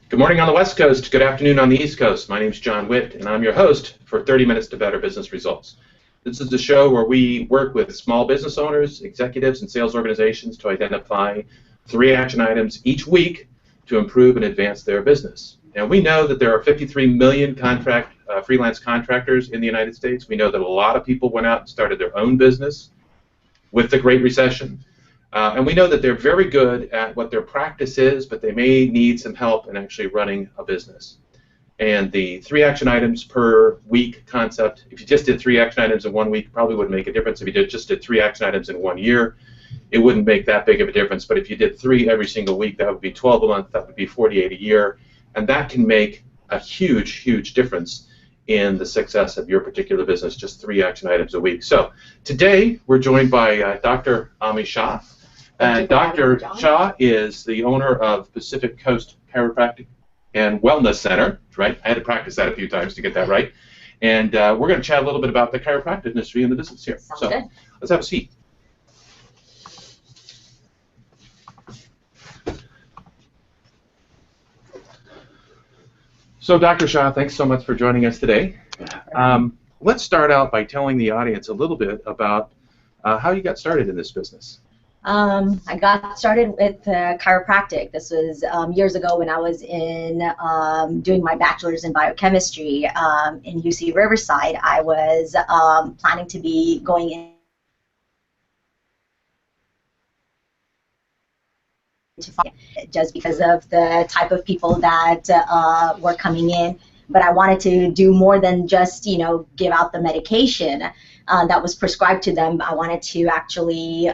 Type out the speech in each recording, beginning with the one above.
Good morning on the West Coast, good afternoon on the East Coast. My name is John Witt, and I'm your host for 30 Minutes to Better Business Results. This is the show where we work with small business owners, executives, and sales organizations to identify 3 action items each week to improve and advance their business. And we know that there are 53 million freelance contractors in the United States. We know that a lot of people went out and started their own business with the Great Recession. And we know that they're very good at what their practice is, but they may need some help in actually running a business. And the 3 action items per week concept, if you just did 3 action items in 1 week, probably wouldn't make a difference. If you just did 3 action items in 1 year, it wouldn't make that big of a difference. But if you did 3 every single week, that would be 12 a month, that would be 48 a year. And that can make a huge, huge difference in the success of your particular business, just 3 action items a week. So today, we're joined by Dr. Shah. Dr. Shah is the owner of Pacific Coast Chiropractic and Wellness Center, right? I had to practice that a few times to get that right. And we're going to chat a little bit about the chiropractic industry and the business here. Sounds good. Let's have a seat. So, Dr. Shah, thanks so much for joining us today. Let's start out by telling the audience a little bit about how you got started in this business. I got started with chiropractic. This was years ago when I was in doing my bachelor's in biochemistry in UC Riverside. I was planning to be going in just because of the type of people that were coming in, but I wanted to do more than just, you know, give out the medication that was prescribed to them. I wanted to actually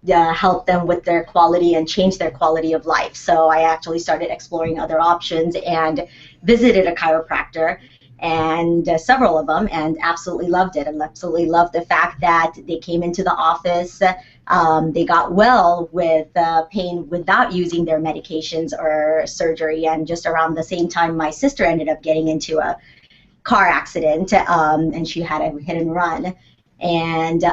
help them with their quality and change their quality of life. So I actually started exploring other options and visited a chiropractor, and several of them, and absolutely loved it, and absolutely loved the fact that they came into the office, they got well with pain without using their medications or surgery. And just around the same time, my sister ended up getting into a car accident, and she had a hit and run, and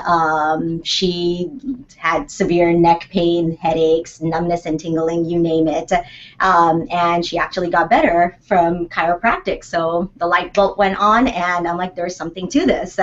she had severe neck pain, headaches, numbness and tingling, you name it, and she actually got better from chiropractic. So the light bulb went on, and I'm like, there's something to this.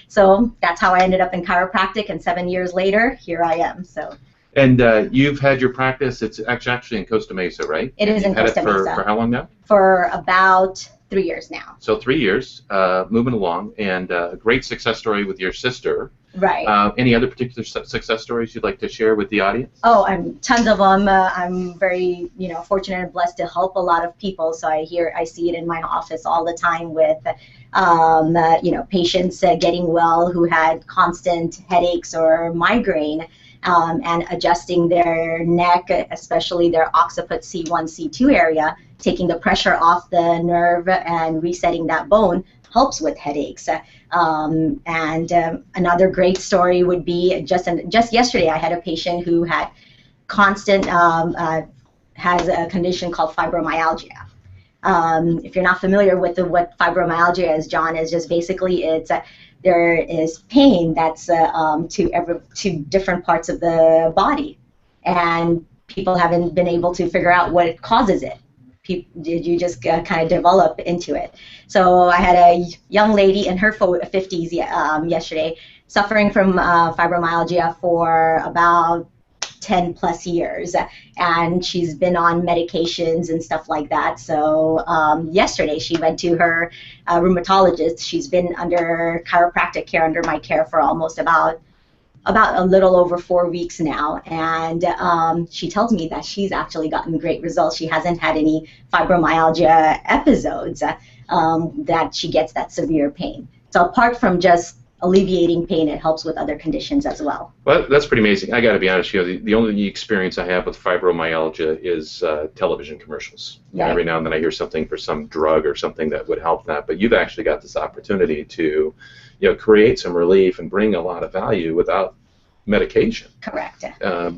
So that's how I ended up in chiropractic, and 7 years later, here I am. So. And you've had your practice, it's actually in Costa Mesa, right? It is in Costa Mesa. For how long now? For about 3 years now. So 3 years, moving along, and a great success story with your sister. Right. Any other particular success stories you'd like to share with the audience? Oh, tons of them. I'm very, fortunate and blessed to help a lot of people. So I see it in my office all the time with, patients getting well who had constant headaches or migraine. And adjusting their neck, especially their occiput C1, C2 area, taking the pressure off the nerve and resetting that bone helps with headaches. Another great story would be just yesterday I had a patient who had constant, has a condition called fibromyalgia. If you're not familiar with what fibromyalgia is, John, is just basically there is pain that's to different parts of the body, and people haven't been able to figure out what causes it. You just kind of develop into it. So I had a young lady in her 50s yesterday suffering from fibromyalgia for about 10 plus years, and she's been on medications and stuff like that. So yesterday she went to her rheumatologist. She's been under chiropractic care, under my care, for almost about a little over 4 weeks now, and she tells me that she's actually gotten great results. She hasn't had any fibromyalgia episodes that she gets that severe pain. So apart from just alleviating pain, it helps with other conditions as well. Well, that's pretty amazing. I got to be honest with you, the only experience I have with fibromyalgia is television commercials. Right. Every now and then I hear something for some drug or something that would help that, but you've actually got this opportunity to create some relief and bring a lot of value without medication. Correct.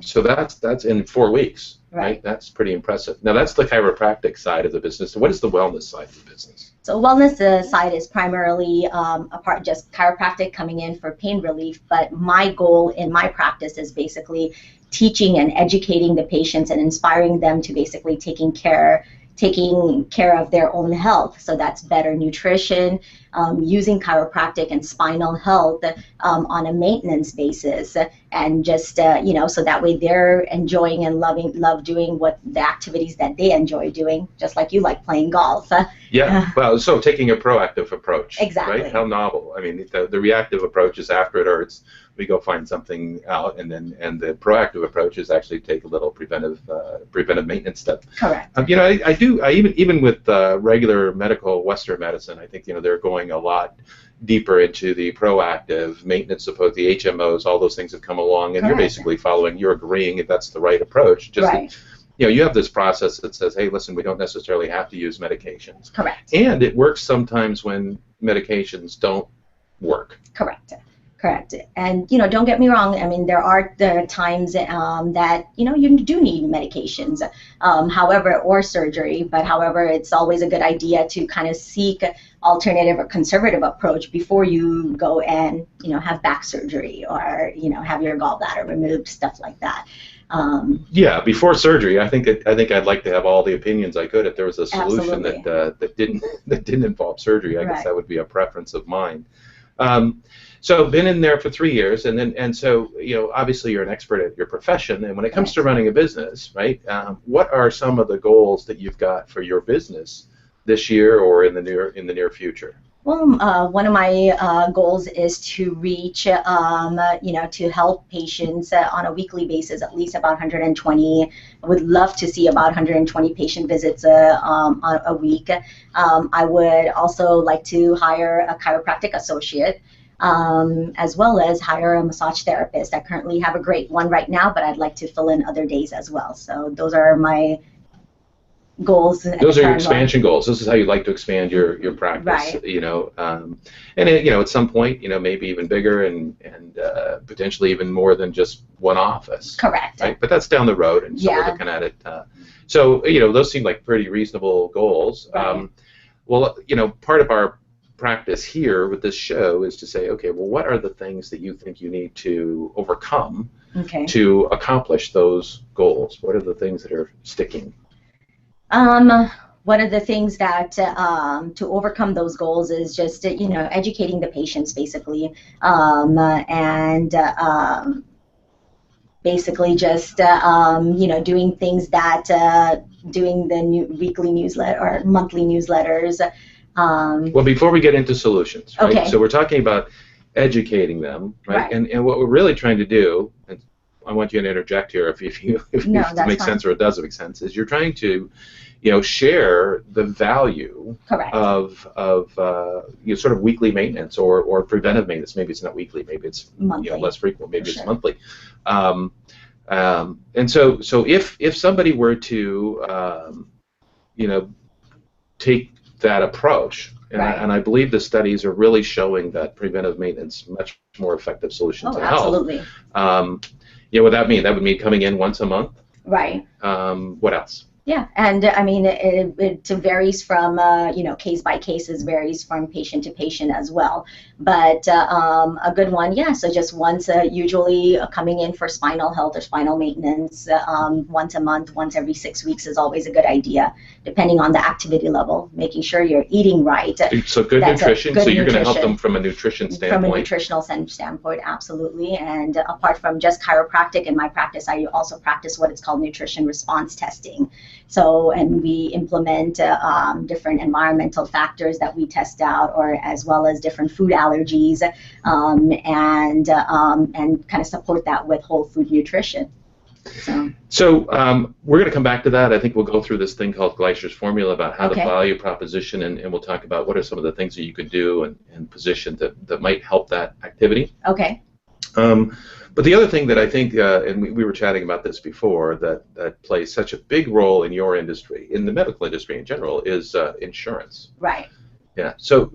So that's in 4 weeks, right? That's pretty impressive. Now that's the chiropractic side of the business. What is the wellness side of the business? So wellness side is primarily apart just chiropractic coming in for pain relief, but my goal in my practice is basically teaching and educating the patients and inspiring them to basically taking care of their own health. So that's better nutrition, using chiropractic and spinal health on a maintenance basis, and just so that way they're enjoying and love doing what the activities that they enjoy doing, just like you like playing golf. Yeah, well, so taking a proactive approach. Exactly. Right? How novel. I mean, the reactive approach is after it hurts, we go find something out, and the proactive approach is actually take a little preventive maintenance step. Correct. Even with regular medical Western medicine, I think they're going a lot deeper into the proactive maintenance support. The HMOs, all those things have come along, and Correct. you're agreeing if that's the right approach. Just right. you have this process that says, hey, listen, we don't necessarily have to use medications. Correct. And it works sometimes when medications don't work. Correct. And don't get me wrong. I mean, there are times that you do need medications, or surgery. But however, it's always a good idea to kind of seek alternative or conservative approach before you go and have back surgery or have your gallbladder removed, stuff like that. Before surgery, I think I'd like to have all the opinions I could if there was a solution that didn't involve surgery. I guess that would be a preference of mine. So been in there for 3 years, and so obviously you're an expert at your profession. And when it comes to running a business, right? What are some of the goals that you've got for your business this year or in the near future? Well, one of my goals is to reach, to help patients on a weekly basis, at least about 120. I would love to see about 120 patient visits a week. I would also like to hire a chiropractic associate, as well as hire a massage therapist. I currently have a great one right now, but I'd like to fill in other days as well. So those are my goals. Those are your expansion goals. This is how you'd like to expand your practice. Right. And at some point, maybe even bigger and potentially even more than just one office. Correct. Right? But that's down the road, and so we're looking at it. So those seem like pretty reasonable goals. Right. Part of our practice here with this show is to say, okay, well, what are the things that you think you need to overcome to accomplish those goals? What are the things that are sticking? One of the things that to overcome those goals is just educating the patients basically, and basically just doing things that doing the weekly newsletter or monthly newsletters. Well, before we get into solutions, right? Okay. So we're talking about educating them, right? Right. And what we're really trying to do, and I want you to interject here if it makes sense or it doesn't make sense, is you're trying to share the value Correct. of sort of weekly maintenance or preventive maintenance. Maybe it's not weekly, maybe it's monthly. Less frequent, maybe it's monthly. And so if somebody were to take that approach, and I believe the studies are really showing that preventive maintenance much more effective solution to health. Absolutely. What that mean? That would mean coming in once a month. Right. What else? Yeah, and I mean it varies from case by case, varies from patient to patient as well. But a good one, so just once, usually coming in for spinal health or spinal maintenance, once a month, once every 6 weeks is always a good idea, depending on the activity level. Making sure you're eating right. So good nutrition. So you're going to help them from a nutrition standpoint. From a nutritional standpoint, absolutely. And apart from just chiropractic, in my practice, I also practice what is called nutrition response testing. So, and we implement different environmental factors that we test out, or as well as different food allergies, and kind of support that with whole food nutrition. So we're going to come back to that. I think we'll go through this thing called Gleicher's formula about how the value proposition, and we'll talk about what are some of the things that you could do and position that might help that activity. Okay. But the other thing that I think, and we were chatting about this before, that plays such a big role in your industry, in the medical industry in general, is insurance. Right. Yeah. So,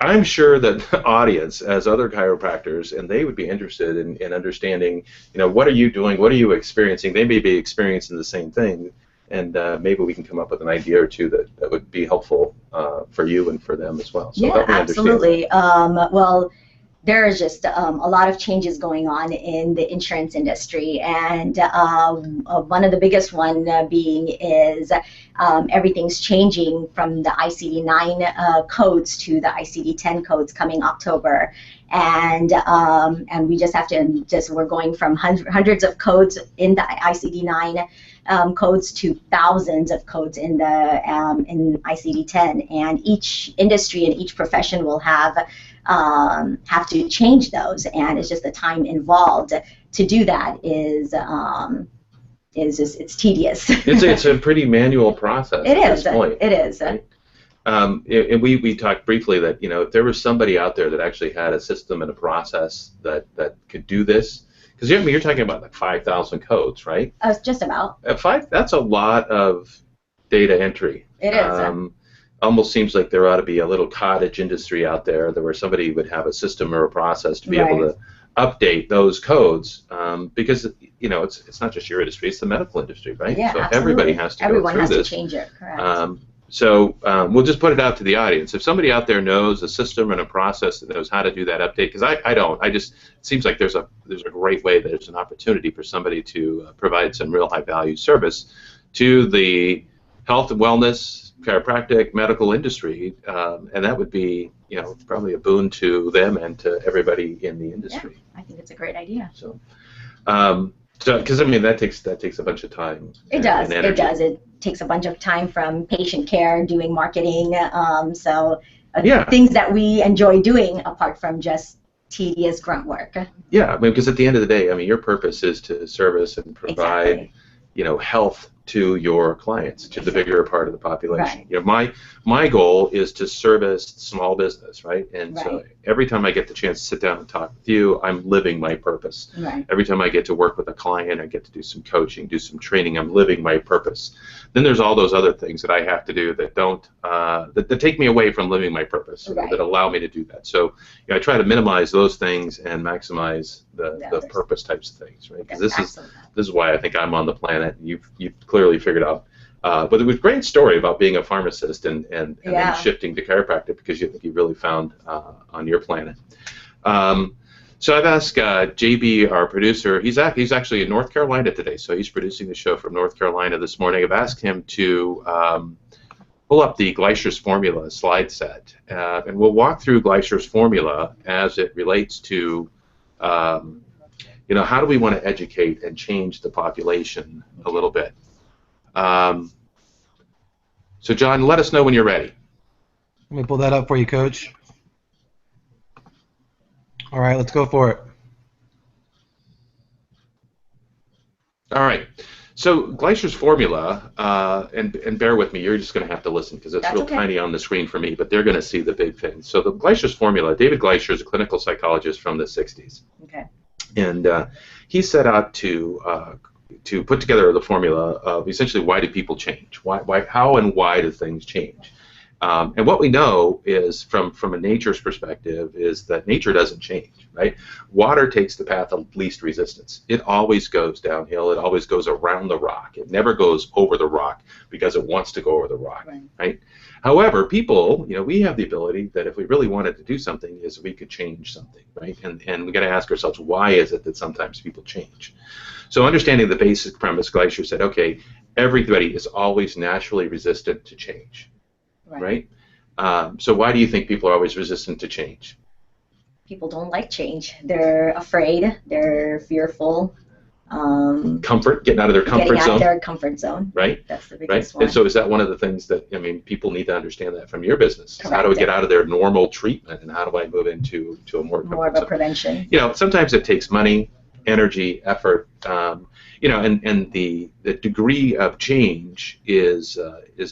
I'm sure that the audience has other chiropractors, and they would be interested in understanding, what are you doing? What are you experiencing? They may be experiencing the same thing, and maybe we can come up with an idea or two that would be helpful for you and for them as well. So yeah, help me absolutely. understand. Well, there is just a lot of changes going on in the insurance industry, and one of the biggest one being is everything's changing from the ICD-9 codes to the ICD-10 codes coming October, and we just have to we're going from hundreds of codes in the ICD-9 codes to thousands of codes in the in ICD-10, and each industry and each profession will have to change those, and it's just the time involved to do that is it's tedious. It's a pretty manual process. It at is. This point, it is. Right? And we talked briefly that if there was somebody out there that actually had a system and a process that could do this, because you're talking about like 5,000 codes, right? Just about. That's a lot of data entry. It is. Almost seems like there ought to be a little cottage industry out there where somebody would have a system or a process to be able to update those codes, because it's not just your industry, it's the medical industry, right? Yeah, so absolutely. Everybody has to Everyone go through has this. to change it, correct. So we'll just put it out to the audience. If somebody out there knows a system and a process that knows how to do that update, because I don't. It seems like there's a great way, there's an opportunity for somebody to provide some real high value service to the health and wellness, chiropractic, medical industry, and that would be probably a boon to them and to everybody in the industry. Yeah, I think it's a great idea. So, because that takes a bunch of time. It does. And energy. It does. It takes a bunch of time from patient care, doing marketing, things that we enjoy doing apart from just tedious grunt work. Yeah, because at the end of the day, your purpose is to service and provide, health to your clients, to the bigger part of the population. Right. My goal is to service small business, right? And so every time I get the chance to sit down and talk with you, I'm living my purpose. Right. Every time I get to work with a client, I get to do some coaching, do some training, I'm living my purpose. Then there's all those other things that I have to do that don't that take me away from living my purpose, that allow me to do that. So I try to minimize those things and maximize the purpose types of things, right? Because this is why I think I'm on the planet. You've clearly figured out. But it was a great story about being a pharmacist and then shifting to chiropractic, because you think you really found on your planet. So I've asked JB, our producer, he's actually in North Carolina today, so he's producing the show from North Carolina this morning. I've asked him to pull up the Gleicher's formula slide set, and we'll walk through Gleicher's formula as it relates to how do we want to educate and change the population a little bit. So John, let us know when you're ready. Let me pull that up for you, Coach. All right, let's go for it. All right. So Gleicher's formula, and bear with me, you're just going to have to listen because it's real tiny on the screen for me, but they're going to see the big thing. So the Gleicher's formula, David Gleicher is a clinical psychologist from the 60s. Okay. And he set out to put together the formula of essentially why do people change? How and why do things change? And what we know is, from a nature's perspective, is that nature doesn't change, right? Water takes the path of least resistance. It always goes downhill. It always goes around the rock. It never goes over the rock because it wants to go over the rock, right? However, people, we have the ability that if we really wanted to do something, is we could change something, right? And we got to ask ourselves, why is it that sometimes people change? So understanding the basic premise, Gleicher said, okay, everybody is always naturally resistant to change. Right? So why do you think people are always resistant to change? People don't like change. They're afraid. They're fearful. Comfort, getting out of their comfort zone. Getting out of their comfort zone. Right? That's the biggest one. And so is that one of the things that, people need to understand that from your business? Correct. How do we get out of their normal treatment, and how do I move into a more of a prevention? Sometimes it takes money, energy, effort. and the degree of change is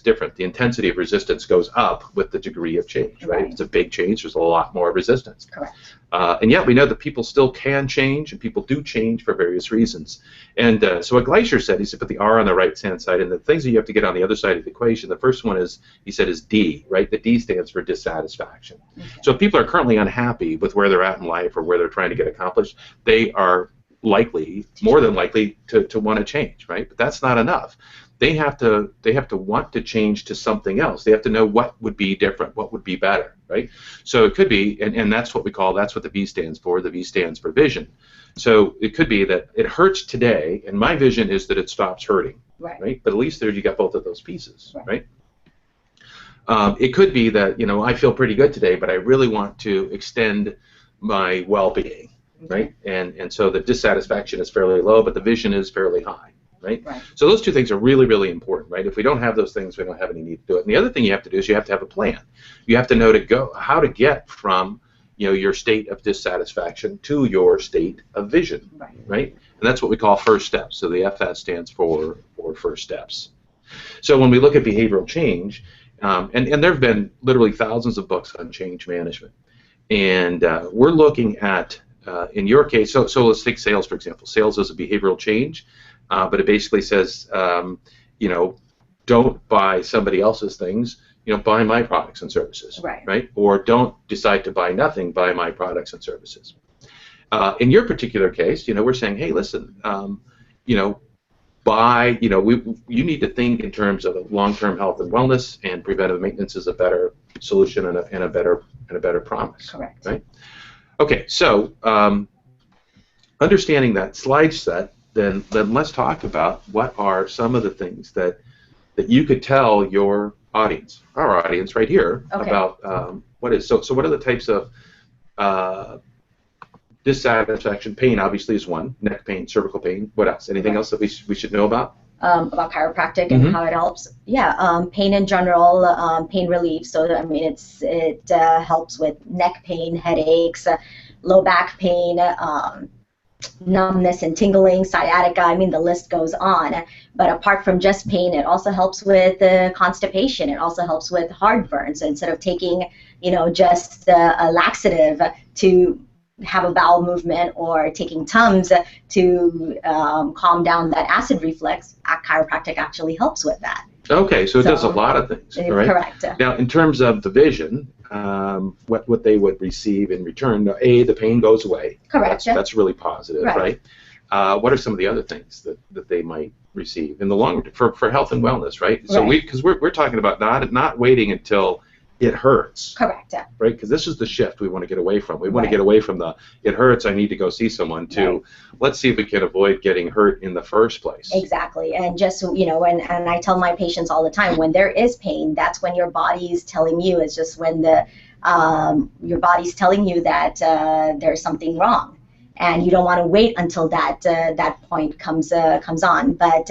different. The intensity of resistance goes up with the degree of change, right? If it's a big change, there's a lot more resistance. Correct. And yet we know that people still can change, and people do change for various reasons. And so what Gleicher said, he said put the R on the right-hand side, and the things that you have to get on the other side of the equation, the first one is, he said, is D, right? The D stands for dissatisfaction. Okay. So if people are currently unhappy with where they're at in life or where they're trying to get accomplished, they are likely, more than likely, to want to change, right? But that's not enough. They have to want to change to something else. They have to know what would be different, what would be better, right? So it could be, and that's what we call, that's what the V stands for. The V stands for vision. So it could be that it hurts today, and my vision is that it stops hurting, right? But at least there you got both of those pieces, right? It could be that, I feel pretty good today, but I really want to extend my well-being, right? And so the dissatisfaction is fairly low, but the vision is fairly high. Right? So those two things are really, really important, right? If we don't have those things, we don't have any need to do it. And the other thing you have to do is you have to have a plan. You have to know how to get from your state of dissatisfaction to your state of vision, right? And that's what we call first steps. So the FS stands for first steps. So when we look at behavioral change, and there have been literally thousands of books on change management, and we're looking at, in your case, so let's take sales, for example. Sales is a behavioral change. But it basically says, don't buy somebody else's things, buy my products and services, right? Or don't decide to buy nothing, buy my products and services. In your particular case, we're saying, hey, listen, buy, you need to think in terms of long-term health and wellness, and preventive maintenance is a better solution and a better promise. Correct. Right? Okay, so understanding that slide set. Then let's talk about what are some of the things that you could tell your audience, our audience right here, about what is. So what are the types of dissatisfaction? Pain obviously is one. Neck pain, cervical pain. What else? Anything else that we should know about? About chiropractic and how it helps. Yeah, pain in general, pain relief. So I mean, it helps with neck pain, headaches, low back pain. Numbness and tingling, sciatica, I mean the list goes on. But apart from just pain, it also helps with constipation. It also helps with heartburn. So instead of taking, just a laxative to have a bowel movement, or taking Tums to calm down that acid reflux, chiropractic actually helps with that. Okay, so it does a lot of things, right? Correct. Now, in terms of the vision, what they would receive in return, the pain goes away. Correct. That's really positive, right? What are some of the other things that they might receive in the long term for health and wellness, right? So because we're talking about not waiting until it hurts. Correct. Right? Because this is the shift we want to get away from. We want to get away from the it hurts, I need to go see someone, to let's see if we can avoid getting hurt in the first place. Exactly. And just, and I tell my patients all the time, when there is pain, that's when your body is telling you, it's just when your body's telling you that there's something wrong. And you don't want to wait until that point comes on. But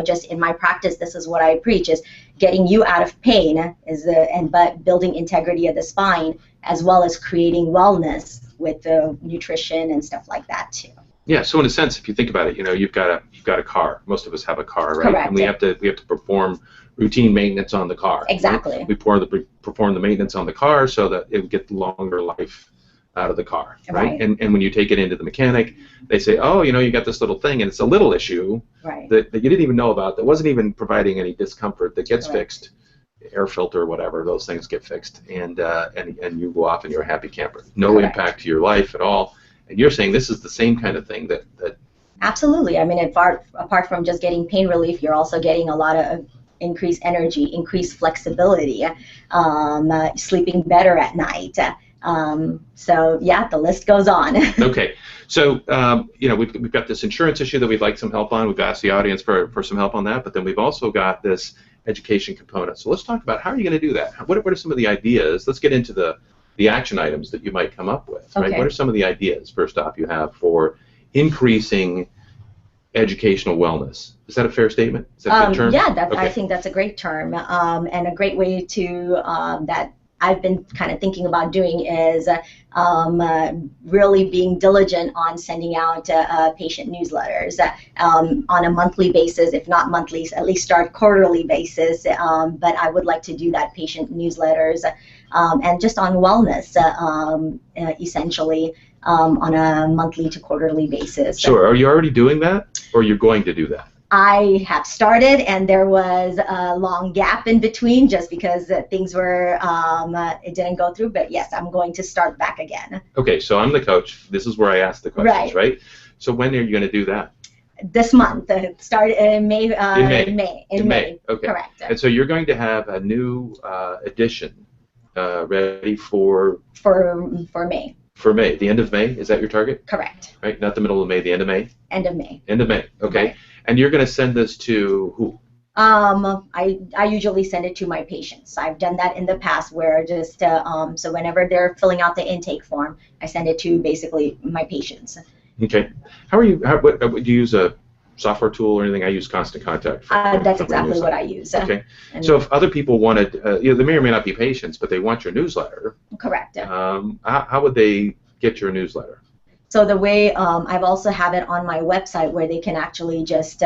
just in my practice, this is what I preach: is getting you out of pain, but building integrity of the spine, as well as creating wellness with the nutrition and stuff like that too. Yeah. So in a sense, if you think about it, you've got a car. Most of us have a car, right? Correct. And we have to perform routine maintenance on the car. Exactly. Right? We perform the maintenance on the car so that it would get longer life out of the car, right? And when you take it into the mechanic, they say, oh, you got this little thing, and it's a little issue that you didn't even know about, that wasn't even providing any discomfort, that gets fixed, air filter, whatever, those things get fixed, and you go off and you're a happy camper. No impact to your life at all. And you're saying this is the same kind of thing that Absolutely. I mean, apart from just getting pain relief, you're also getting a lot of increased energy, increased flexibility, sleeping better at night. So yeah, the list goes on. Okay, so we've got this insurance issue that we'd like some help on. We've asked the audience for some help on that, but then we've also got this education component. So let's talk about how are you going to do that? What are some of the ideas? Let's get into the action items that you might come up with. Right? What are some of the ideas, first off, you have for increasing educational wellness? Is that a fair statement? Is that a good term? Yeah, I think that's a great term, and a great way to that I've been kind of thinking about doing is really being diligent on sending out patient newsletters on a monthly basis, if not monthly, at least start quarterly basis. But I would like to do that patient newsletters and just on wellness, essentially, on a monthly to quarterly basis. Sure. Are you already doing that, or you're going to do that? I have started, and there was a long gap in between just because things were, it didn't go through. But yes, I'm going to start back again. Okay, so I'm the coach. This is where I ask the questions, right? So when are you going to do that? This month. Start in May. In May. In May. Okay. Correct. And so you're going to have a new edition ready for May. For May, the end of May. Is that your target? Correct. Right, not the middle of May, the end of May. End of May. End of May. Okay. Right. And you're going to send this to who? I usually send it to my patients. I've done that in the past where just so whenever they're filling out the intake form, I send it to basically my patients. Okay. How are you? What do you use a software tool or anything? I use Constant Contact. That's exactly what I use. Okay. So if other people wanted, they may or may not be patients, but they want your newsletter. Correct. How would they get your newsletter? So the way I've also have it on my website where they can actually just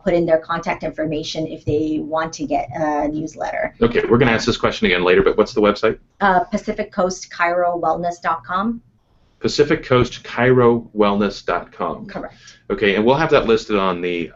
put in their contact information if they want to get a newsletter. Okay, we're going to ask this question again later, but what's the website? PacificCoastChiroWellness.com. PacificCoastChiroWellness.com. Correct. Okay, and we'll have that listed on the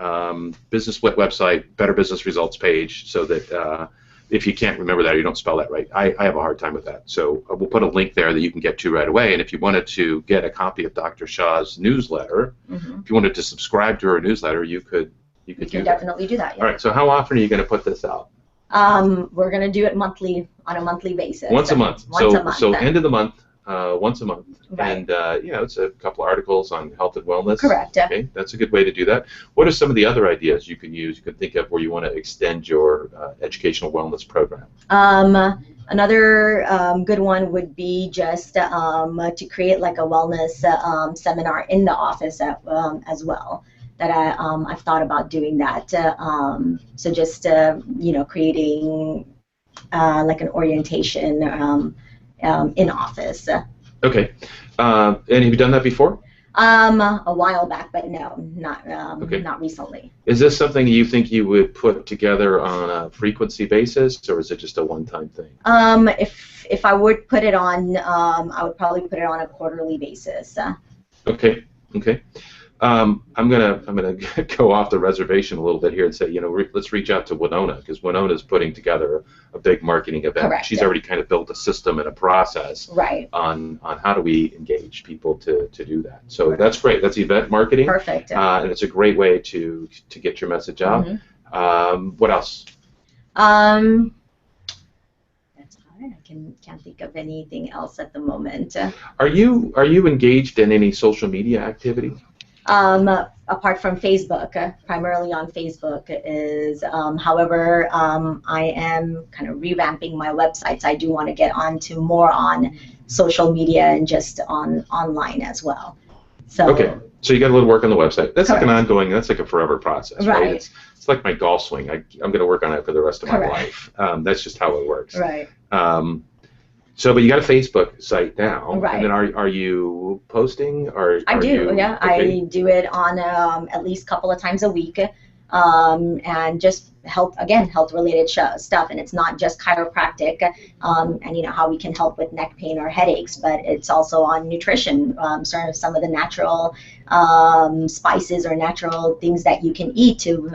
Business Wit website, Better Business Results page, so that if you can't remember that or you don't spell that right, I have a hard time with that. So we'll put a link there that you can get to right away. And if you wanted to get a copy of Dr. Shah's newsletter, if you wanted to subscribe to her newsletter, you could do that. Definitely do that. Yeah. All right. So how often are you going to put this out? We're going to do it monthly, on a monthly basis. Once a month. Once a month. So end of the month. Once a month, Right. and it's a couple articles on health and wellness. Correct. Okay, that's a good way to do that. What are some of the other ideas you can use? You can think of where you want to extend your educational wellness program. Another good one would be just to create like a wellness seminar in the office as well. That I've thought about doing that. So just creating like an orientation. In office. Okay. And have you done that before? A while back, but no, not recently. Is this something you think you would put together on a frequency basis, or is it just a one-time thing? If I would put it on, I would probably put it on a quarterly basis. Okay. Okay. I'm gonna go off the reservation a little bit here and say, let's reach out to Winona, because Winona's putting together a big marketing event. Correct. She's already kind of built a system and a process Right. on how do we engage people to do that. So that's great. That's event marketing. Perfect. And it's a great way to get your message out. What else? That's hard. I can't think of anything else at the moment. Are you engaged in any social media activity? Apart from Facebook, primarily on Facebook is, however, I am kind of revamping my websites. I do want to get onto more on social media and just online as well. So. Okay, so you got a little work on the website. That's Correct. like an ongoing, that's like a forever process, right? Right. It's like my golf swing. I'm going to work on it for the rest of my Correct. life. That's just how it works. Right. But you got a Facebook site now, Right. and then are you posting? I do, yeah. Okay. I do it on at least a couple of times a week, and just health-related stuff. And it's not just chiropractic, and how we can help with neck pain or headaches, but it's also on nutrition, some of the natural spices or natural things that you can eat to,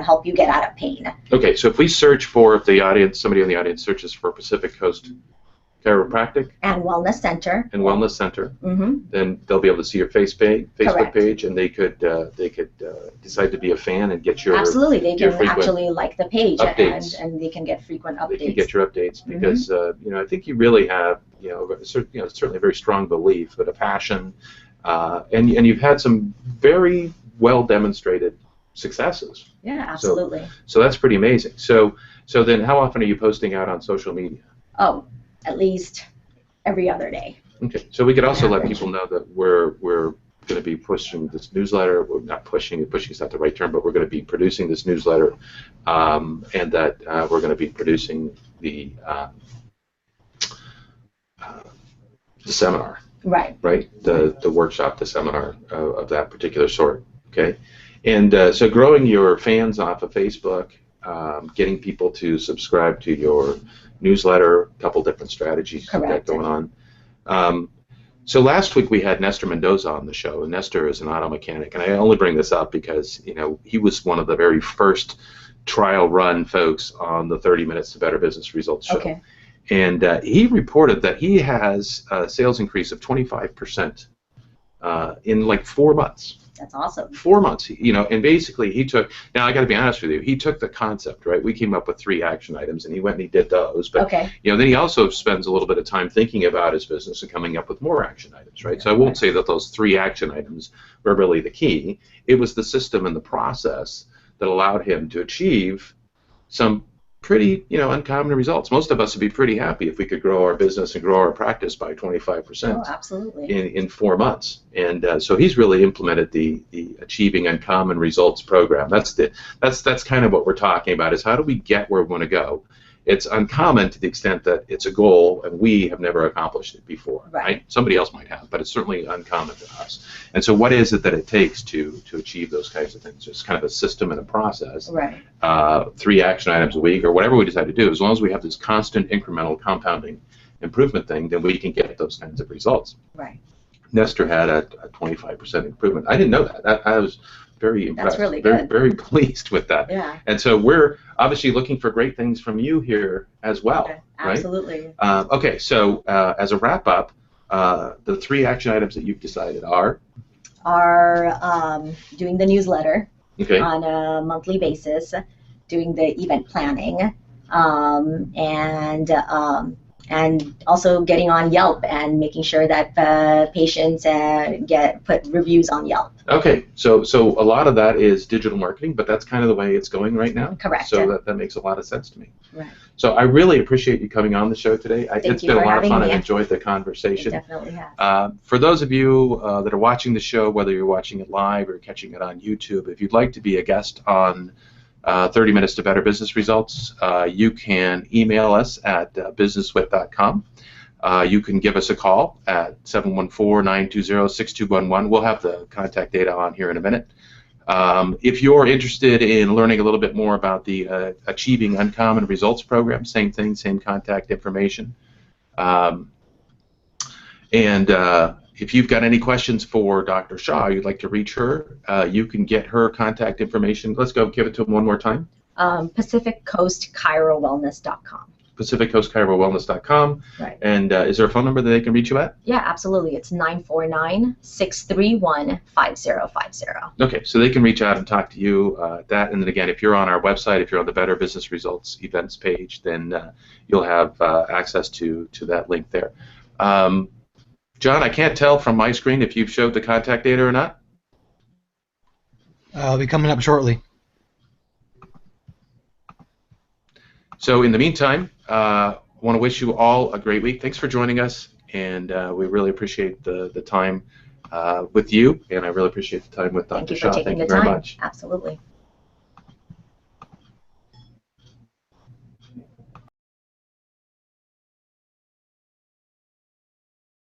help you get out of pain. Okay, so if we search for, if the audience, somebody in the audience searches for Pacific Coast Chiropractic And Wellness Center. and Wellness Center, Mm-hmm. then they'll be able to see your Facebook Correct. page, and they could decide to be a fan and get your Absolutely, they your can frequent actually like the page, updates. and they can get frequent updates. They can get your updates because I think you really have certainly a very strong belief, but a passion, and you've had some very well demonstrated successes. Yeah, absolutely. So that's pretty amazing. So then, how often are you posting out on social media? Oh, at least every other day. Okay, so we could also let Average. people know that we're going to be pushing this newsletter. We're not pushing is not the right term, but we're going to be producing this newsletter, and that we're going to be producing the the seminar, Right. the workshop, the seminar of that particular sort. Okay, and so growing your fans off of Facebook, getting people to subscribe to your newsletter, a couple different strategies you've got going on. So last week we had Nestor Mendoza on the show, and Nestor is an auto mechanic, and I only bring this up because he was one of the very first trial run folks on the 30 Minutes to Better Business Results show. Okay. And he reported that he has a sales increase of 25% in like 4 months. That's awesome. 4 months, and basically he took. Now I got to be honest with you, he took the concept, right? We came up with 3 action items, and he went and he did those. But then he also spends a little bit of time thinking about his business and coming up with more action items, right? So I won't say that those 3 action items were really the key. It was the system and the process that allowed him to achieve some pretty, uncommon results. Most of us would be pretty happy if we could grow our business and grow our practice by 25%. Oh, absolutely. In 4 months. And so he's really implemented the Achieving Uncommon Results program. That's kind of what we're talking about, is how do we get where we want to go? It's uncommon to the extent that it's a goal and we have never accomplished it before. Right? Somebody else might have, but it's certainly uncommon to us. And so what is it that it takes to achieve those kinds of things? It's kind of a system and a process. Right. 3 action items a week or whatever we decide to do. As long as we have this constant incremental compounding improvement thing, then we can get those kinds of results. Right. Nestor had a 25% improvement. I didn't know that. I was very impressed. That's really good. Very pleased with that. Yeah. And so we're obviously looking for great things from you here as well. Okay. Absolutely. Right? Okay, so as a wrap up, the 3 action items that you've decided are doing the newsletter okay. on a monthly basis, doing the event planning, and also getting on Yelp and making sure that patients put reviews on Yelp. Okay, so a lot of that is digital marketing, but that's kind of the way it's going right now. Correct. So that makes a lot of sense to me. Right. So I really appreciate you coming on the show today. It's been a lot of fun. I enjoyed the conversation. It definitely has. For those of you that are watching the show, whether you're watching it live or catching it on YouTube, if you'd like to be a guest on 30 Minutes to Better Business Results, you can email us at businesswit.com. You can give us a call at 714-920-6211. We'll have the contact data on here in a minute. If you're interested in learning a little bit more about the Achieving Uncommon Results program, same thing, same contact information. If you've got any questions for Dr. Shah, you'd like to reach her, you can get her contact information. Let's go give it to him one more time. PacificCoastChiroWellness.com. PacificCoastChiroWellness.com. Right. And is there a phone number that they can reach you at? Yeah, absolutely. It's 949-631-5050. Okay, so they can reach out and talk to you that. And then again, if you're on our website, if you're on the Better Business Results events page, then you'll have access to that link there. John, I can't tell from my screen if you've showed the contact data or not. It'll be coming up shortly. So in the meantime, I want to wish you all a great week. Thanks for joining us, and we really appreciate the time with you, and I really appreciate the time with Dr. Shah. Thank you for taking Thank you the very time. much. Absolutely.